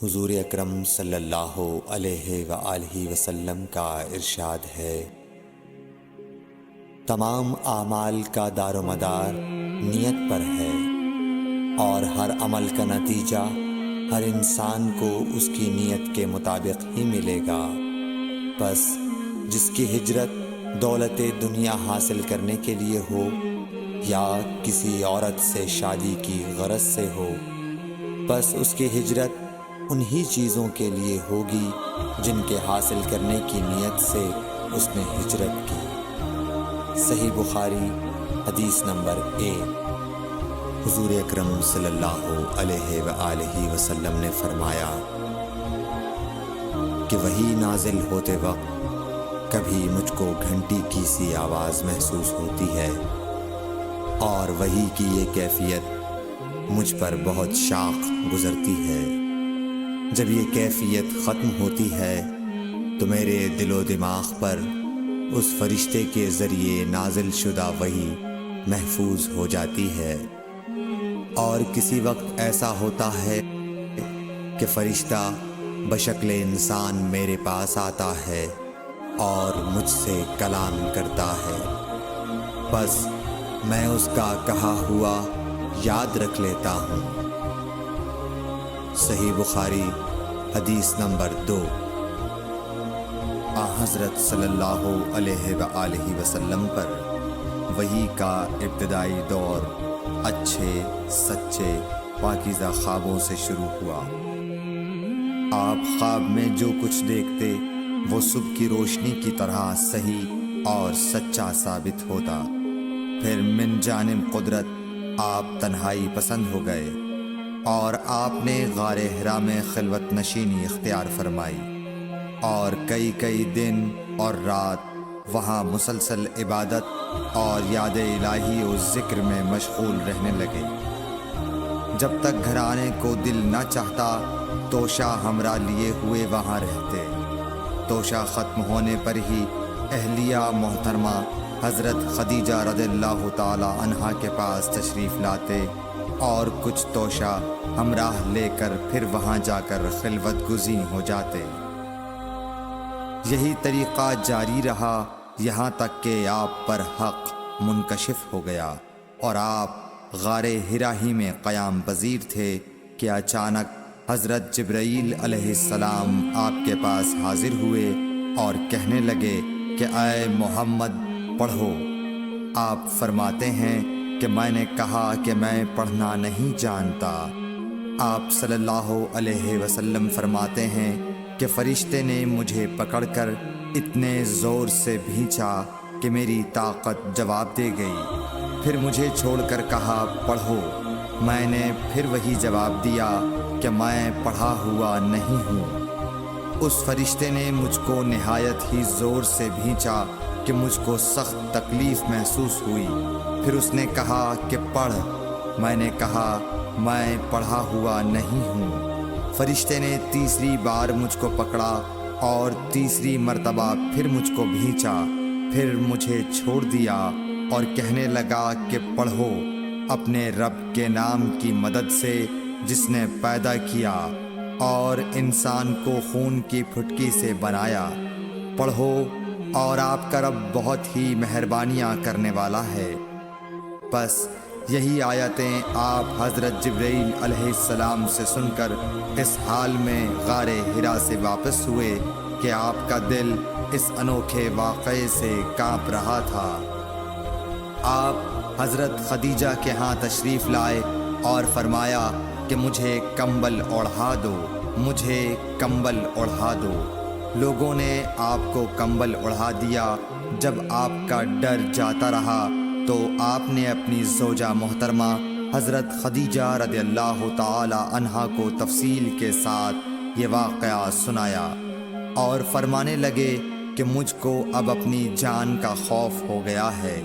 حضور اکرم صلی اللہ علیہ وآلہ وسلم کا ارشاد ہے، تمام اعمال کا دار و مدار نیت پر ہے، اور ہر عمل کا نتیجہ ہر انسان کو اس کی نیت کے مطابق ہی ملے گا۔ بس جس کی ہجرت دولت دنیا حاصل کرنے کے لیے ہو یا کسی عورت سے شادی کی غرض سے ہو، بس اس کی ہجرت انہی چیزوں کے لیے ہوگی جن کے حاصل کرنے کی نیت سے اس نے ہجرت کی۔ صحیح بخاری حدیث نمبر 1۔ حضور اکرم صلی اللہ علیہ وآلہ وسلم نے فرمایا کہ وحی نازل ہوتے وقت کبھی مجھ کو گھنٹی کی سی آواز محسوس ہوتی ہے، اور وحی کی یہ کیفیت مجھ پر بہت شاق گزرتی ہے۔ جب یہ کیفیت ختم ہوتی ہے تو میرے دل و دماغ پر اس فرشتے کے ذریعے نازل شدہ وحی محفوظ ہو جاتی ہے، اور کسی وقت ایسا ہوتا ہے کہ فرشتہ بشکل انسان میرے پاس آتا ہے اور مجھ سے کلام کرتا ہے، بس میں اس کا کہا ہوا یاد رکھ لیتا ہوں۔ صحیح بخاری حدیث نمبر 2۔ حضرت صلی اللہ علیہ وآلہ وسلم پر وحی کا ابتدائی دور اچھے سچے پاکیزہ خوابوں سے شروع ہوا۔ آپ خواب میں جو کچھ دیکھتے وہ صبح کی روشنی کی طرح صحیح اور سچا ثابت ہوتا۔ پھر من جانب قدرت آپ تنہائی پسند ہو گئے، اور آپ نے غار حرا میں خلوت نشینی اختیار فرمائی، اور کئی دن اور رات وہاں مسلسل عبادت اور یاد الہی و ذکر میں مشغول رہنے لگے۔ جب تک گھر آنے کو دل نہ چاہتا توشہ ہمراہ لیے ہوئے وہاں رہتے۔ توشہ ختم ہونے پر ہی اہلیہ محترمہ حضرت خدیجہ رضی اللہ تعالی عنہا کے پاس تشریف لاتے، اور کچھ توشہ ہمراہ لے کر پھر وہاں جا کر خلوت گزین ہو جاتے۔ یہی طریقہ جاری رہا یہاں تک کہ آپ پر حق منکشف ہو گیا، اور آپ غار حرا ہی میں قیام پذیر تھے کہ اچانک حضرت جبرائیل علیہ السلام آپ کے پاس حاضر ہوئے اور کہنے لگے کہ اے محمد پڑھو۔ آپ فرماتے ہیں کہ میں نے کہا کہ میں پڑھنا نہیں جانتا۔ آپ صلی اللہ علیہ وسلم فرماتے ہیں کہ فرشتے نے مجھے پکڑ کر اتنے زور سے بھینچا کہ میری طاقت جواب دے گئی۔ پھر مجھے چھوڑ کر کہا پڑھو۔ میں نے پھر وہی جواب دیا کہ میں پڑھا ہوا نہیں ہوں۔ اس فرشتے نے مجھ کو نہایت ہی زور سے بھینچا کہ مجھ کو سخت تکلیف محسوس ہوئی۔ پھر اس نے کہا کہ پڑھ۔ میں نے کہا میں پڑھا ہوا نہیں ہوں۔ فرشتے نے تیسری بار مجھ کو پکڑا اور تیسری مرتبہ پھر مجھ کو بھینچا، پھر مجھے چھوڑ دیا اور کہنے لگا کہ پڑھو اپنے رب کے نام کی مدد سے جس نے پیدا کیا اور انسان کو خون کی پھٹکی سے بنایا۔ پڑھو اور آپ کا رب بہت ہی مہربانیاں کرنے والا ہے۔ بس یہی آیتیں آپ حضرت جبرائیل علیہ السلام سے سن کر اس حال میں غار حرا سے واپس ہوئے کہ آپ کا دل اس انوکھے واقعے سے کانپ رہا تھا۔ آپ حضرت خدیجہ کے ہاں تشریف لائے اور فرمایا کہ مجھے کمبل اوڑھا دو، مجھے کمبل اوڑھا دو۔ لوگوں نے آپ کو کمبل اوڑھا دیا۔ جب آپ کا ڈر جاتا رہا تو آپ نے اپنی زوجہ محترمہ حضرت خدیجہ رضی اللہ تعالی عنہا کو تفصیل کے ساتھ یہ واقعہ سنایا، اور فرمانے لگے کہ مجھ کو اب اپنی جان کا خوف ہو گیا ہے۔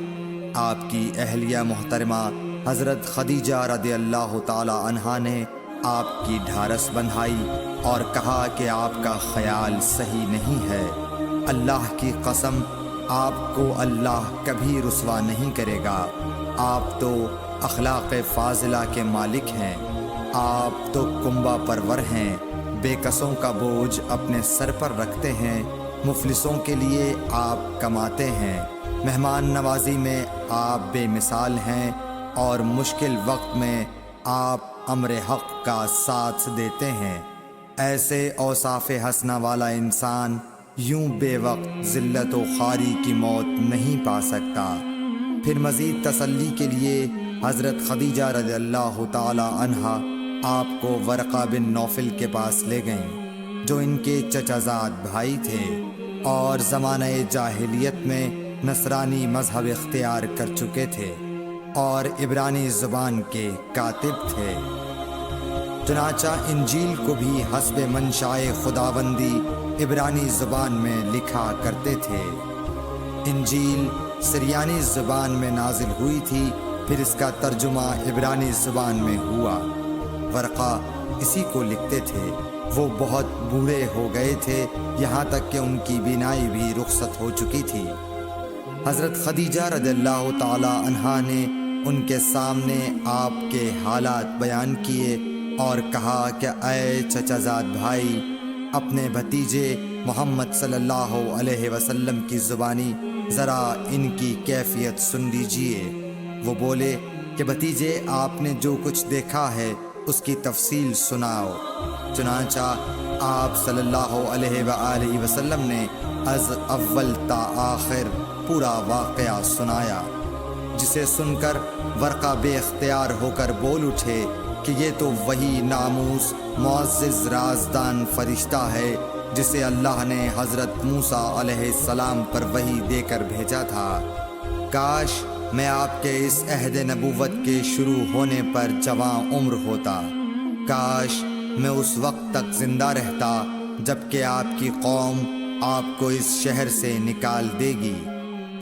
آپ کی اہلیہ محترمہ حضرت خدیجہ رضی اللہ تعالی عنہا نے آپ کی ڈھارس بندھائی اور کہا کہ آپ کا خیال صحیح نہیں ہے۔ اللہ کی قسم آپ کو اللہ کبھی رسوا نہیں کرے گا۔ آپ تو اخلاق فاضلہ کے مالک ہیں، آپ تو کنبہ پرور ہیں بے کسوں کا بوجھ اپنے سر پر رکھتے ہیں، مفلسوں کے لیے آپ کماتے ہیں، مہمان نوازی میں آپ بے مثال ہیں، اور مشکل وقت میں آپ امر حق کا ساتھ دیتے ہیں۔ ایسے اوصاف حسنہ والا انسان یوں بے وقت ذلت و خواری کی موت نہیں پا سکتا۔ پھر مزید تسلی کے لیے حضرت خدیجہ رضی اللہ تعالی عنہا آپ کو ورقہ بن نوفل کے پاس لے گئیں، جو ان کے چچا زاد بھائی تھے اور زمانہ جاہلیت میں نصرانی مذہب اختیار کر چکے تھے اور عبرانی زبان کے کاتب تھے۔ چنانچہ انجیل کو بھی حسب منشائے خداوندی عبرانی زبان میں لکھا کرتے تھے۔ انجیل سریانی زبان میں نازل ہوئی تھی، پھر اس کا ترجمہ عبرانی زبان میں ہوا۔ ورقہ اسی کو لکھتے تھے۔ وہ بہت بوڑھے ہو گئے تھے، یہاں تک کہ ان کی بینائی بھی رخصت ہو چکی تھی۔ حضرت خدیجہ رضی اللہ تعالی عنہا نے ان کے سامنے آپ کے حالات بیان کیے اور کہا کہ اے چچا زاد بھائی، اپنے بھتیجے محمد صلی اللہ علیہ وسلم کی زبانی ذرا ان کی کیفیت سن لیجئے۔ وہ بولے کہ بھتیجے، آپ نے جو کچھ دیکھا ہے اس کی تفصیل سناؤ۔ چنانچہ آپ صلی اللہ علیہ وآلہ وسلم نے از اول تا آخر پورا واقعہ سنایا، جسے سن کر ورقہ بے اختیار ہو کر بول اٹھے کہ یہ تو وہی ناموس معزز رازدان فرشتہ ہے جسے اللہ نے حضرت موسیٰ علیہ السلام پر وحی دے کر بھیجا تھا۔ کاش میں آپ کے اس عہد نبوت کے شروع ہونے پر جوان عمر ہوتا، کاش میں اس وقت تک زندہ رہتا جب کہ آپ کی قوم آپ کو اس شہر سے نکال دے گی۔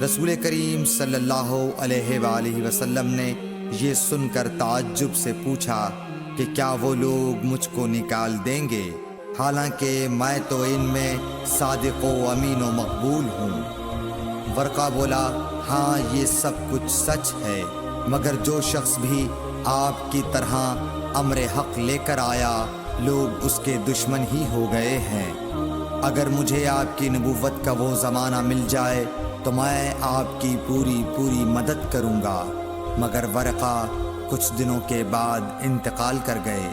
رسول کریم صلی اللہ علیہ وآلہ وسلم نے یہ سن کر تعجب سے پوچھا کہ کیا وہ لوگ مجھ کو نکال دیں گے، حالانکہ میں تو ان میں صادق و امین و مقبول ہوں۔ ورقہ بولا، ہاں یہ سب کچھ سچ ہے، مگر جو شخص بھی آپ کی طرح امر حق لے کر آیا لوگ اس کے دشمن ہی ہو گئے ہیں۔ اگر مجھے آپ کی نبوت کا وہ زمانہ مل جائے تو میں آپ کی پوری مدد کروں گا، مگر ورقہ کچھ دنوں کے بعد انتقال کر گئے۔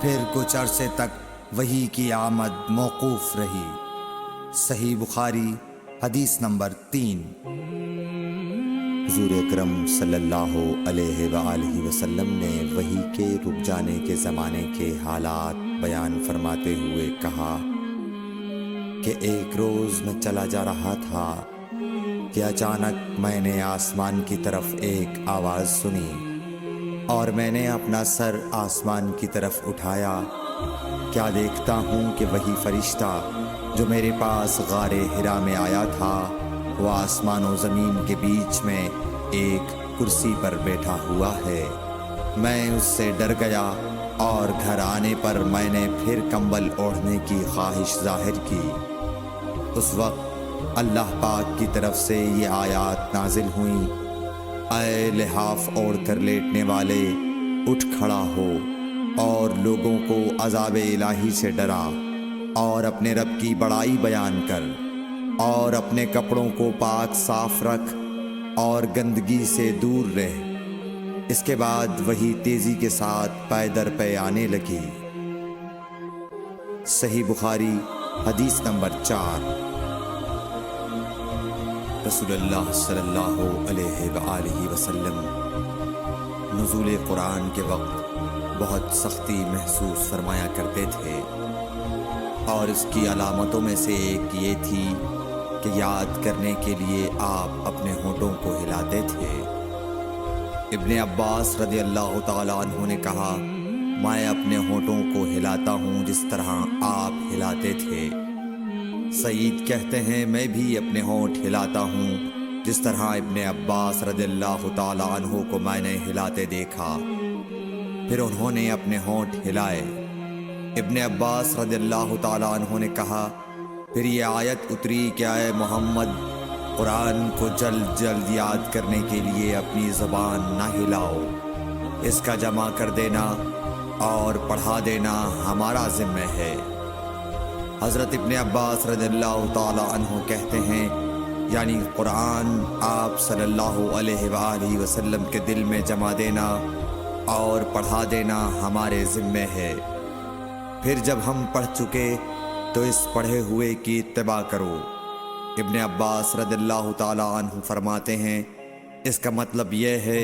پھر کچھ عرصے تک وحی کی آمد موقوف رہی۔ صحیح بخاری حدیث نمبر 3۔ حضور اکرم صلی اللہ علیہ وآلہ وسلم نے وحی کے رک جانے کے زمانے کے حالات بیان فرماتے ہوئے کہا کہ ایک روز میں چلا جا رہا تھا کہ اچانک میں نے آسمان کی طرف ایک آواز سنی اور میں نے اپنا سر آسمان کی طرف اٹھایا۔ کیا دیکھتا ہوں کہ وہی فرشتہ جو میرے پاس غار حرا میں آیا تھا وہ آسمان و زمین کے بیچ میں ایک کرسی پر بیٹھا ہوا ہے۔ میں اس سے ڈر گیا اور گھر آنے پر میں نے پھر کمبل اوڑھنے کی خواہش ظاہر کی۔ اس وقت اللہ پاک کی طرف سے یہ آیات نازل ہوئیں، اے لحاف اوڑھ کر لیٹنے والے، اٹھ کھڑا ہو اور لوگوں کو عذاب الہی سے ڈرا، اور اپنے رب کی بڑائی بیان کر، اور اپنے کپڑوں کو پاک صاف رکھ اور گندگی سے دور رہ۔ اس کے بعد وہی تیزی کے ساتھ پے در پے آنے لگی۔ صحیح بخاری حدیث نمبر 4۔ رسول اللہ صلی اللہ علیہ وآلہ وسلم نزول قرآن کے وقت بہت سختی محسوس فرمایا کرتے تھے، اور اس کی علامتوں میں سے ایک یہ تھی کہ یاد کرنے کے لیے آپ اپنے ہونٹوں کو ہلاتے تھے۔ ابن عباس رضی اللہ تعالیٰ عنہ نے کہا، میں اپنے ہونٹوں کو ہلاتا ہوں جس طرح آپ ہلاتے تھے۔ سعید کہتے ہیں، میں بھی اپنے ہونٹ ہلاتا ہوں جس طرح ابن عباس رضی اللہ تعالیٰ عنہ کو میں نے ہلاتے دیکھا۔ پھر انہوں نے اپنے ہونٹ ہلائے۔ ابن عباس رضی اللہ تعالیٰ عنہ نے کہا، پھر یہ آیت اتری کہ اے محمد، قرآن کو جلد جلد یاد کرنے کے لیے اپنی زبان نہ ہلاؤ، اس کا جمع کر دینا اور پڑھا دینا ہمارا ذمہ ہے۔ حضرت ابن عباس رضی اللہ تعالی عنہ کہتے ہیں یعنی قرآن آپ صلی اللہ علیہ وآلہ وسلم کے دل میں جما دینا اور پڑھا دینا ہمارے ذمے ہے۔ پھر جب ہم پڑھ چکے تو اس پڑھے ہوئے کی اتباع کرو۔ ابن عباس رضی اللہ تعالی عنہ فرماتے ہیں اس کا مطلب یہ ہے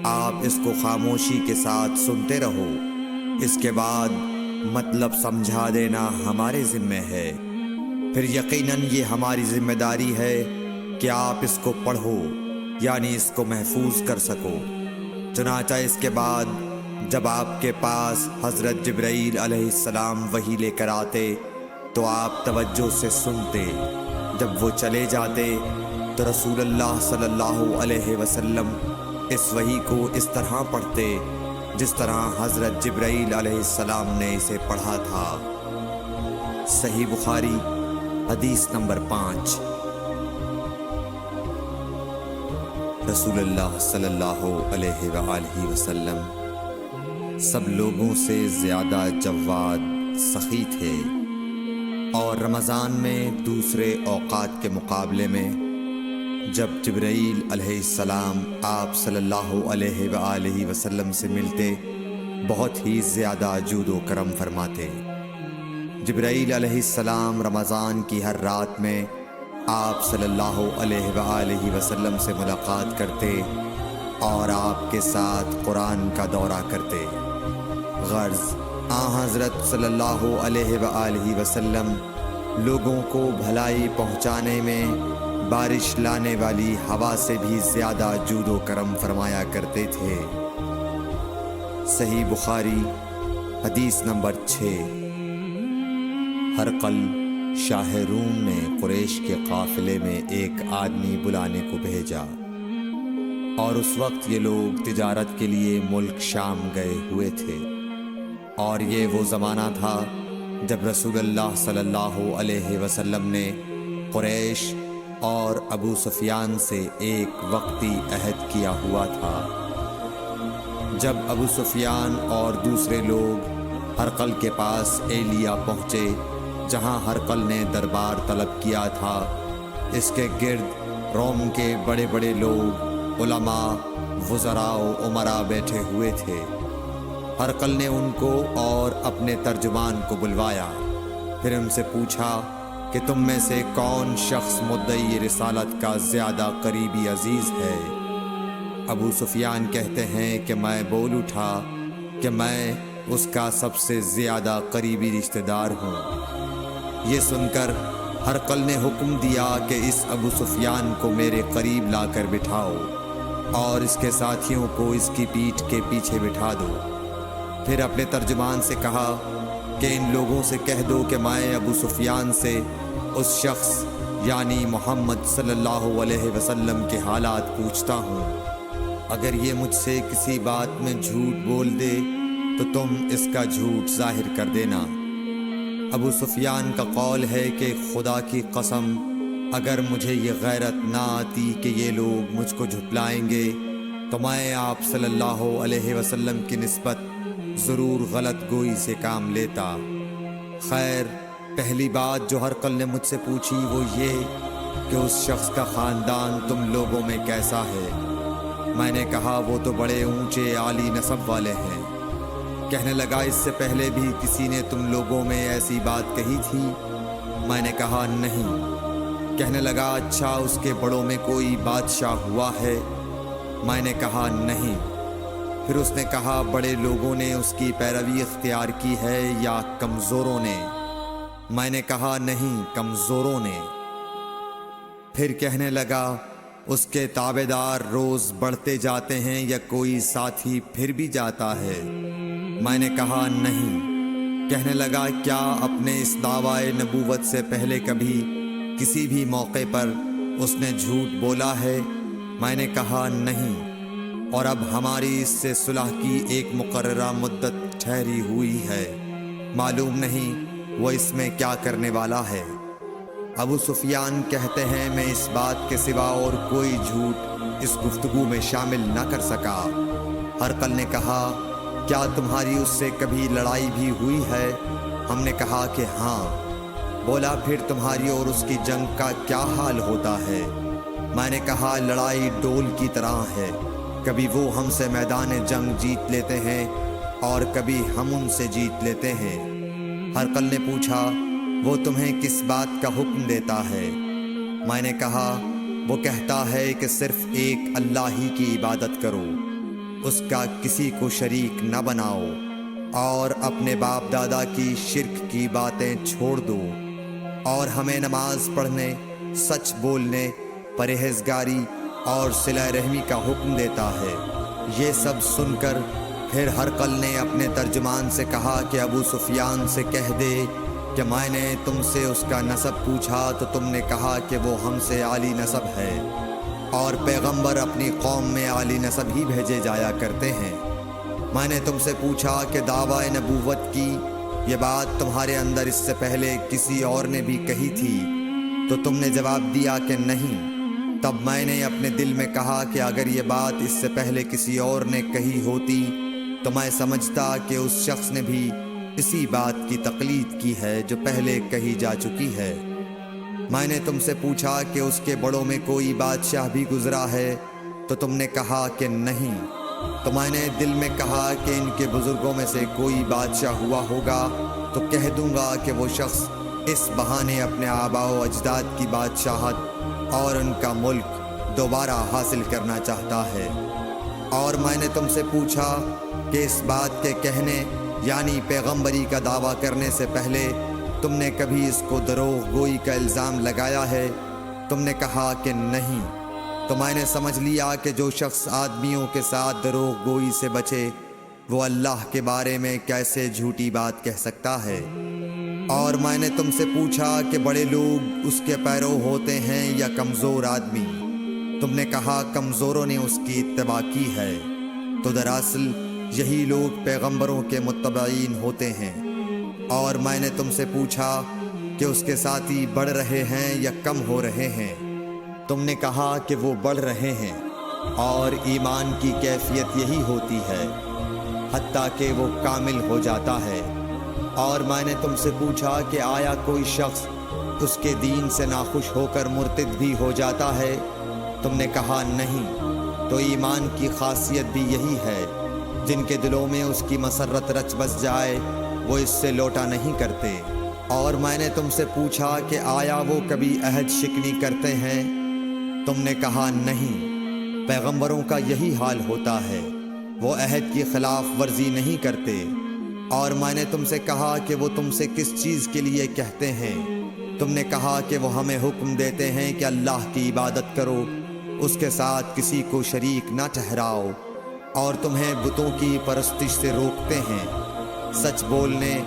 آپ اس کو خاموشی کے ساتھ سنتے رہو، اس کے بعد مطلب سمجھا دینا ہمارے ذمے ہے۔ پھر یقیناً یہ ہماری ذمہ داری ہے کہ آپ اس کو پڑھو یعنی اس کو محفوظ کر سکو۔ چنانچہ اس کے بعد جب آپ کے پاس حضرت جبرائیل علیہ السلام وحی لے کر آتے تو آپ توجہ سے سنتے، جب وہ چلے جاتے تو رسول اللہ صلی اللہ علیہ وسلم اس وحی کو اس طرح پڑھتے جس طرح حضرت جبرائیل علیہ السلام نے اسے پڑھا تھا۔ صحیح بخاری حدیث نمبر 5۔ رسول اللہ صلی اللہ علیہ وآلہ وسلم سب لوگوں سے زیادہ جواد سخی تھے، اور رمضان میں دوسرے اوقات کے مقابلے میں جب جبرائیل علیہ السلام آپ صلی اللہ علیہ وآلہ وسلم سے ملتے بہت ہی زیادہ جود و کرم فرماتے۔ جبرائیل علیہ السلام رمضان کی ہر رات میں آپ صلی اللہ علیہ وآلہ وسلم سے ملاقات کرتے اور آپ کے ساتھ قرآن کا دورہ کرتے۔ غرض حضرت صلی اللہ علیہ وآلہ وسلم لوگوں کو بھلائی پہنچانے میں بارش لانے والی ہوا سے بھی زیادہ جود و کرم فرمایا کرتے تھے۔ صحیح بخاری حدیث نمبر 6۔ ہرقل شاہ روم نے قریش کے قافلے میں ایک آدمی بلانے کو بھیجا، اور اس وقت یہ لوگ تجارت کے لیے ملک شام گئے ہوئے تھے، اور یہ وہ زمانہ تھا جب رسول اللہ صلی اللہ علیہ وسلم نے قریش اور ابو سفیان سے ایک وقتی عہد کیا ہوا تھا۔ جب ابو سفیان اور دوسرے لوگ ہرقل کے پاس ایلیا پہنچے جہاں ہرقل نے دربار طلب کیا تھا، اس کے گرد روم کے بڑے بڑے لوگ، علماء، وزراء و امراء بیٹھے ہوئے تھے۔ ہرقل نے ان کو اور اپنے ترجمان کو بلوایا، پھر ان سے پوچھا کہ تم میں سے کون شخص مدعی رسالت کا زیادہ قریبی عزیز ہے؟ ابو سفیان کہتے ہیں کہ میں بول اٹھا کہ میں اس کا سب سے زیادہ قریبی رشتہ دار ہوں۔ یہ سن کر ہرقل نے حکم دیا کہ اس ابو سفیان کو میرے قریب لا کر بٹھاؤ اور اس کے ساتھیوں کو اس کی پیٹھ کے پیچھے بٹھا دو۔ پھر اپنے ترجمان سے کہا کہ ان لوگوں سے کہہ دو کہ میں ابو سفیان سے اس شخص یعنی محمد صلی اللہ علیہ وسلم کے حالات پوچھتا ہوں، اگر یہ مجھ سے کسی بات میں جھوٹ بول دے تو تم اس کا جھوٹ ظاہر کر دینا۔ ابو سفیان کا قول ہے کہ خدا کی قسم اگر مجھے یہ غیرت نہ آتی کہ یہ لوگ مجھ کو جھٹلائیں گے تو میں آپ صلی اللہ علیہ وسلم کی نسبت ضرور غلط گوئی سے کام لیتا۔ خیر، پہلی بات جو ہرقل نے مجھ سے پوچھی وہ یہ کہ اس شخص کا خاندان تم لوگوں میں کیسا ہے؟ میں نے کہا وہ تو بڑے اونچے عالی نسب والے ہیں۔ کہنے لگا اس سے پہلے بھی کسی نے تم لوگوں میں ایسی بات کہی تھی؟ میں نے کہا نہیں۔ کہنے لگا اچھا اس کے بڑوں میں کوئی بادشاہ ہوا ہے؟ میں نے کہا نہیں۔ پھر اس نے کہا بڑے لوگوں نے اس کی پیروی اختیار کی ہے یا کمزوروں نے؟ میں نے کہا نہیں، کمزوروں نے۔ پھر کہنے لگا اس کے تابعدار روز بڑھتے جاتے ہیں یا کوئی ساتھی پھر بھی جاتا ہے؟ میں نے کہا نہیں۔ کہنے لگا کیا اپنے اس دعوی نبوت سے پہلے کبھی کسی بھی موقع پر اس نے جھوٹ بولا ہے؟ میں نے کہا نہیں، اور اب ہماری اس سے صلح کی ایک مقررہ مدت ٹھہری ہوئی ہے، معلوم نہیں وہ اس میں کیا کرنے والا ہے۔ ابو سفیان کہتے ہیں میں اس بات کے سوا اور کوئی جھوٹ اس گفتگو میں شامل نہ کر سکا۔ ہرقل نے کہا کیا تمہاری اس سے کبھی لڑائی بھی ہوئی ہے؟ ہم نے کہا کہ ہاں۔ بولا پھر تمہاری اور اس کی جنگ کا کیا حال ہوتا ہے؟ میں نے کہا لڑائی ڈول کی طرح ہے، کبھی وہ ہم سے میدان جنگ جیت لیتے ہیں اور کبھی ہم ان سے جیت لیتے ہیں۔ ہرقل نے پوچھا وہ تمہیں کس بات کا حکم دیتا ہے؟ میں نے کہا وہ کہتا ہے کہ صرف ایک اللہ ہی کی عبادت کرو، اس کا کسی کو شریک نہ بناؤ، اور اپنے باپ دادا کی شرک کی باتیں چھوڑ دو، اور ہمیں نماز پڑھنے، سچ بولنے، پرہیزگاری اور صلہ رحمی کا حکم دیتا ہے۔ یہ سب سن کر پھر ہرقل نے اپنے ترجمان سے کہا کہ ابو سفیان سے کہہ دے کہ میں نے تم سے اس کا نسب پوچھا تو تم نے کہا کہ وہ ہم سے عالی نسب ہے، اور پیغمبر اپنی قوم میں عالی نسب ہی بھیجے جایا کرتے ہیں۔ میں نے تم سے پوچھا کہ دعویٰ نبوت کی یہ بات تمہارے اندر اس سے پہلے کسی اور نے بھی کہی تھی؟ تو تم نے جواب دیا کہ نہیں۔ تب میں نے اپنے دل میں کہا کہ اگر یہ بات اس سے پہلے کسی اور نے کہی ہوتی تو میں سمجھتا کہ اس شخص نے بھی اسی بات کی تقلید کی ہے جو پہلے کہی جا چکی ہے۔ میں نے تم سے پوچھا کہ اس کے بڑوں میں کوئی بادشاہ بھی گزرا ہے تو تم نے کہا کہ نہیں۔ تو میں نے دل میں کہا کہ ان کے بزرگوں میں سے کوئی بادشاہ ہوا ہوگا تو کہہ دوں گا کہ وہ شخص اس بہانے اپنے آباء و اجداد کی بادشاہت اور ان کا ملک دوبارہ حاصل کرنا چاہتا ہے۔ اور میں نے تم سے پوچھا کہ اس بات کے کہنے یعنی پیغمبری کا دعویٰ کرنے سے پہلے تم نے کبھی اس کو دروغ گوئی کا الزام لگایا ہے؟ تم نے کہا کہ نہیں۔ تو میں نے سمجھ لیا کہ جو شخص آدمیوں کے ساتھ دروغ گوئی سے بچے وہ اللہ کے بارے میں کیسے جھوٹی بات کہہ سکتا ہے۔ اور میں نے تم سے پوچھا کہ بڑے لوگ اس کے پیرو ہوتے ہیں یا کمزور آدمی؟ تم نے کہا کمزوروں نے اس کی اتباع کی ہے۔ تو دراصل یہی لوگ پیغمبروں کے متبعین ہوتے ہیں۔ اور میں نے تم سے پوچھا کہ اس کے ساتھی بڑھ رہے ہیں یا کم ہو رہے ہیں؟ تم نے کہا کہ وہ بڑھ رہے ہیں، اور ایمان کی کیفیت یہی ہوتی ہے حتیٰ کہ وہ کامل ہو جاتا ہے۔ اور میں نے تم سے پوچھا کہ آیا کوئی شخص اس کے دین سے ناخوش ہو کر مرتد بھی ہو جاتا ہے؟ تم نے کہا نہیں۔ تو ایمان کی خاصیت بھی یہی ہے، جن کے دلوں میں اس کی مسرت رچ بس جائے وہ اس سے لوٹا نہیں کرتے۔ اور میں نے تم سے پوچھا کہ آیا وہ کبھی عہد شکنی کرتے ہیں؟ تم نے کہا نہیں۔ پیغمبروں کا یہی حال ہوتا ہے، وہ عہد کی خلاف ورزی نہیں کرتے۔ اور میں نے تم سے کہا کہ وہ تم سے کس چیز کے لیے کہتے ہیں؟ تم نے کہا کہ وہ ہمیں حکم دیتے ہیں کہ اللہ کی عبادت کرو، اس کے ساتھ کسی کو شریک نہ ٹھہراؤ، اور تمہیں بتوں کی پرستش سے روکتے ہیں، سچ بولنے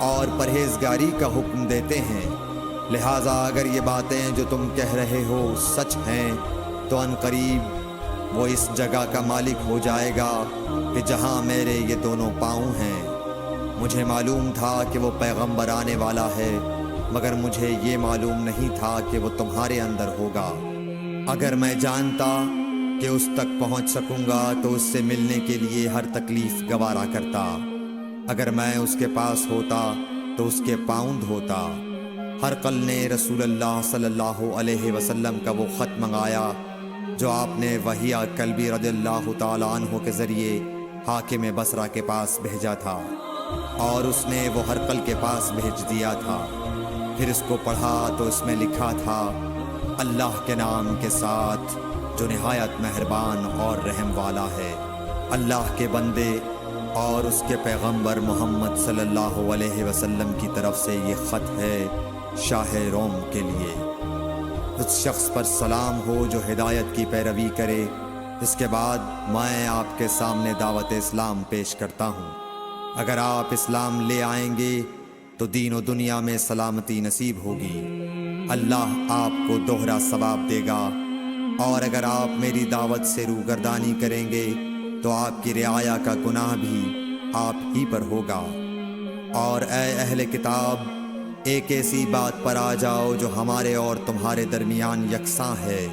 اور پرہیزگاری کا حکم دیتے ہیں۔ لہٰذا اگر یہ باتیں جو تم کہہ رہے ہو سچ ہیں تو ان قریب وہ اس جگہ کا مالک ہو جائے گا کہ جہاں میرے یہ دونوں پاؤں ہیں۔ مجھے معلوم تھا کہ وہ پیغمبر آنے والا ہے، مگر مجھے یہ معلوم نہیں تھا کہ وہ تمہارے اندر ہوگا۔ اگر میں جانتا کہ اس تک پہنچ سکوں گا تو اس سے ملنے کے لیے ہر تکلیف گوارا کرتا۔ اگر میں اس کے پاس ہوتا تو اس کے پاؤں دھوتا۔ ہرقل نے رسول اللہ صلی اللہ علیہ وسلم کا وہ خط منگایا جو آپ نے وحیہ کلبی رضی اللہ تعالیٰ عنہ کے ذریعے حاکم بصرہ کے پاس بھیجا تھا، اور اس نے وہ ہرقل کے پاس بھیج دیا تھا۔ پھر اس کو پڑھا تو اس میں لکھا تھا، اللہ کے نام کے ساتھ جو نہایت مہربان اور رحم والا ہے۔ اللہ کے بندے اور اس کے پیغمبر محمد صلی اللہ علیہ وسلم کی طرف سے یہ خط ہے شاہ روم کے لیے۔ اس شخص پر سلام ہو جو ہدایت کی پیروی کرے۔ اس کے بعد میں آپ کے سامنے دعوت اسلام پیش کرتا ہوں۔ اگر آپ اسلام لے آئیں گے تو دین و دنیا میں سلامتی نصیب ہوگی، اللہ آپ کو دوہرا ثواب دے گا، اور اگر آپ میری دعوت سے روگردانی کریں گے تو آپ کی رعایا کا گناہ بھی آپ ہی پر ہوگا۔ اور اے اہل کتاب، ایک ایسی بات پر آ جاؤ جو ہمارے اور تمہارے درمیان یکساں ہے،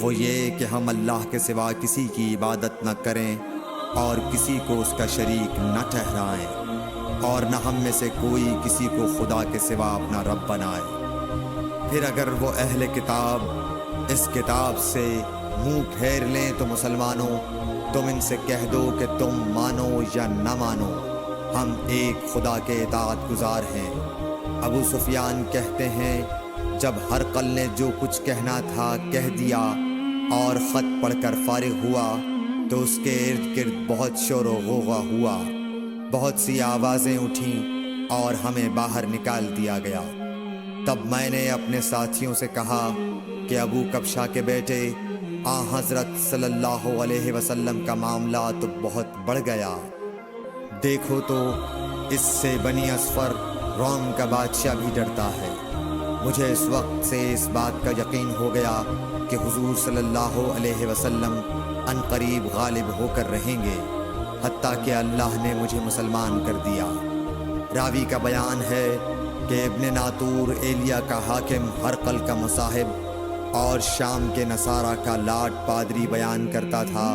وہ یہ کہ ہم اللہ کے سوا کسی کی عبادت نہ کریں اور کسی کو اس کا شریک نہ ٹھہرائیں۔ اور نہ ہم میں سے کوئی کسی کو خدا کے سوا اپنا رب بنائے۔ پھر اگر وہ اہل کتاب اس کتاب سے منہ پھیر لیں تو مسلمانوں تم ان سے کہہ دو کہ تم مانو یا نہ مانو، ہم ایک خدا کے اطاعت گزار ہیں۔ ابو سفیان کہتے ہیں جب ہرقل نے جو کچھ کہنا تھا کہہ دیا اور خط پڑھ کر فارغ ہوا تو اس کے ارد گرد بہت شور و غوغا ہوا، بہت سی آوازیں اٹھیں اور ہمیں باہر نکال دیا گیا۔ تب میں نے اپنے ساتھیوں سے کہا کہ ابو کبشہ کے بیٹے حضرت صلی اللہ علیہ وسلم کا معاملہ تو بہت بڑھ گیا، دیکھو تو اس سے بنی اصفر روم کا بادشاہ بھی ڈرتا ہے۔ مجھے اس وقت سے اس بات کا یقین ہو گیا کہ حضور صلی اللہ علیہ وسلم ان قریب غالب ہو کر رہیں گے، حتیٰ کہ اللہ نے مجھے مسلمان کر دیا۔ راوی کا بیان ہے کہ ابن ناطور ایلیا کا حاکم ہرقل کا مصاحب اور شام کے نصارہ کا لاٹ پادری بیان کرتا تھا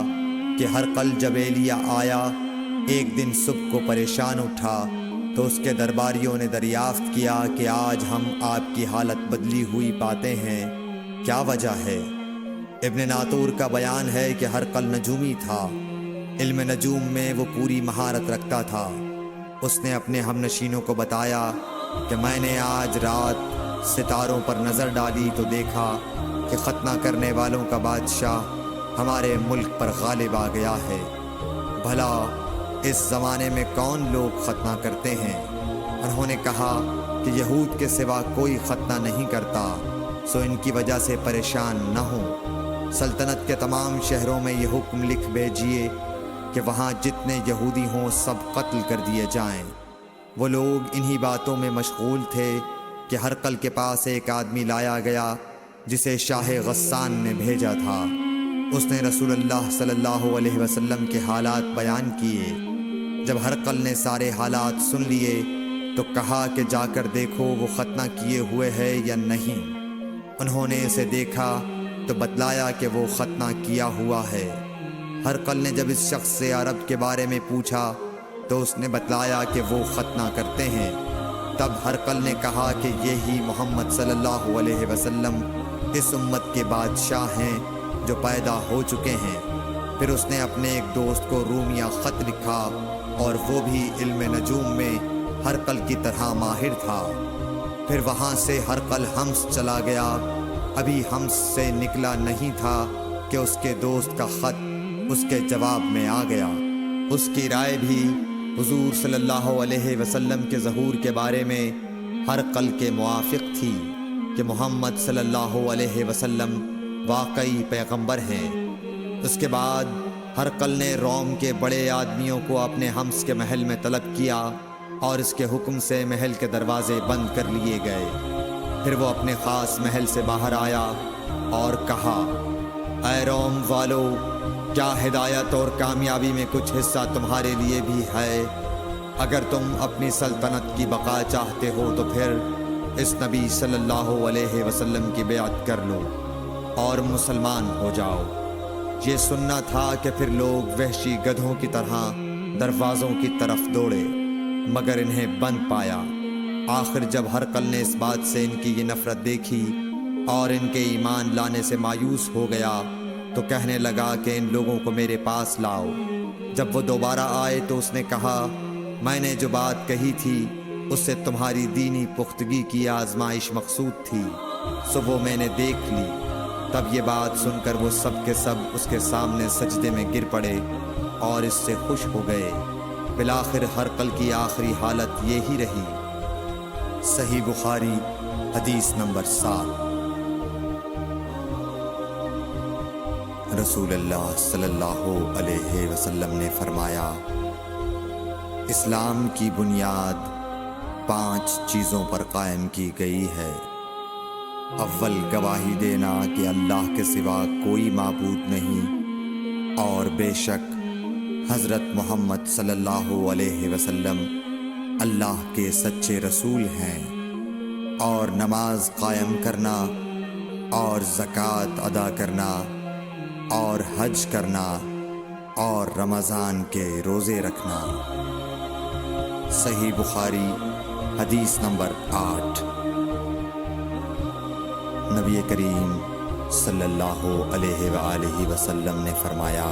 کہ ہرقل جب ایلیا آیا ایک دن صبح کو پریشان اٹھا تو اس کے درباریوں نے دریافت کیا کہ آج ہم آپ کی حالت بدلی ہوئی پاتے ہیں، کیا وجہ ہے؟ ابن ناطور کا بیان ہے کہ ہرقل نجومی تھا، علم نجوم میں وہ پوری مہارت رکھتا تھا۔ اس نے اپنے ہم نشینوں کو بتایا کہ میں نے آج رات ستاروں پر نظر ڈالی تو دیکھا کہ ختنہ کرنے والوں کا بادشاہ ہمارے ملک پر غالب آ گیا ہے۔ بھلا اس زمانے میں کون لوگ ختنہ کرتے ہیں؟ انہوں نے کہا کہ یہود کے سوا کوئی ختنہ نہیں کرتا، سو ان کی وجہ سے پریشان نہ ہوں۔ سلطنت کے تمام شہروں میں یہ حکم لکھ بھیجیے کہ وہاں جتنے یہودی ہوں سب قتل کر دیے جائیں۔ وہ لوگ انہی باتوں میں مشغول تھے کہ ہرقل کے پاس ایک آدمی لایا گیا جسے شاہ غسان نے بھیجا تھا۔ اس نے رسول اللہ صلی اللہ علیہ وسلم کے حالات بیان کیے۔ جب ہرقل نے سارے حالات سن لیے تو کہا کہ جا کر دیکھو وہ ختنہ کیے ہوئے ہے یا نہیں۔ انہوں نے اسے دیکھا تو بتلایا کہ وہ ختنہ کیا ہوا ہے۔ ہرقل نے جب اس شخص سے عرب کے بارے میں پوچھا تو اس نے بتلایا کہ وہ ختنہ کرتے ہیں۔ تب ہرقل نے کہا کہ یہی محمد صلی اللہ علیہ وسلم اس امت کے بادشاہ ہیں جو پیدا ہو چکے ہیں۔ پھر اس نے اپنے ایک دوست کو رومیہ خط لکھا اور وہ بھی علم نجوم میں ہرقل کی طرح ماہر تھا۔ پھر وہاں سے ہرقل حمص چلا گیا۔ ابھی حمص سے نکلا نہیں تھا کہ اس کے دوست کا خط اس کے جواب میں آ گیا۔ اس کی رائے بھی حضور صلی اللہ علیہ وسلم کے ظہور کے بارے میں ہرقل کے موافق تھی کہ محمد صلی اللہ علیہ وسلم واقعی پیغمبر ہیں۔ اس کے بعد ہرقل نے روم کے بڑے آدمیوں کو اپنے حمص کے محل میں طلب کیا اور اس کے حکم سے محل کے دروازے بند کر لیے گئے۔ پھر وہ اپنے خاص محل سے باہر آیا اور کہا، اے روم والو، کیا ہدایت اور کامیابی میں کچھ حصہ تمہارے لیے بھی ہے؟ اگر تم اپنی سلطنت کی بقا چاہتے ہو تو پھر اس نبی صلی اللہ علیہ وسلم کی بیعت کر لو اور مسلمان ہو جاؤ۔ یہ سننا تھا کہ پھر لوگ وحشی گدھوں کی طرح دروازوں کی طرف دوڑے، مگر انہیں بند پایا۔ آخر جب ہرقل نے اس بات سے ان کی یہ نفرت دیکھی اور ان کے ایمان لانے سے مایوس ہو گیا تو کہنے لگا کہ ان لوگوں کو میرے پاس لاؤ۔ جب وہ دوبارہ آئے تو اس نے کہا، میں نے جو بات کہی تھی اس سے تمہاری دینی پختگی کی آزمائش مقصود تھی، سو وہ میں نے دیکھ لی۔ تب یہ بات سن کر وہ سب کے سب اس کے سامنے سجدے میں گر پڑے اور اس سے خوش ہو گئے۔ بالآخر ہرقل کی آخری حالت یہی رہی۔ صحیح بخاری حدیث نمبر 7۔ رسول اللہ صلی اللہ علیہ وسلم نے فرمایا، اسلام کی بنیاد 5 چیزوں پر قائم کی گئی ہے۔ اول، گواہی دینا کہ اللہ کے سوا کوئی معبود نہیں اور بے شک حضرت محمد صلی اللہ علیہ وسلم اللہ کے سچے رسول ہیں، اور نماز قائم کرنا اور زکوٰۃ ادا کرنا اور حج کرنا اور رمضان کے روزے رکھنا۔ صحیح بخاری حدیث نمبر 8۔ نبی کریم صلی اللہ علیہ وآلہ وسلم نے فرمایا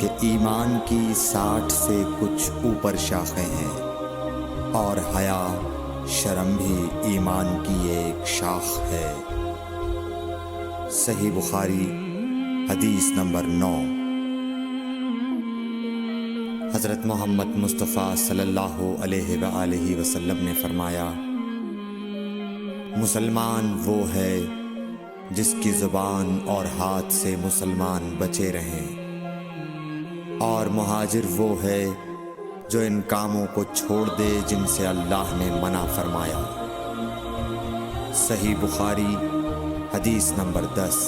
کہ ایمان کی 60 سے کچھ اوپر شاخیں ہیں، اور حیا شرم بھی ایمان کی ایک شاخ ہے۔ صحیح بخاری حدیث نمبر 9۔ حضرت محمد مصطفیٰ صلی اللہ علیہ وآلہ وسلم نے فرمایا، مسلمان وہ ہے جس کی زبان اور ہاتھ سے مسلمان بچے رہیں، اور مہاجر وہ ہے جو ان کاموں کو چھوڑ دے جن سے اللہ نے منع فرمایا۔ صحیح بخاری حدیث نمبر 10۔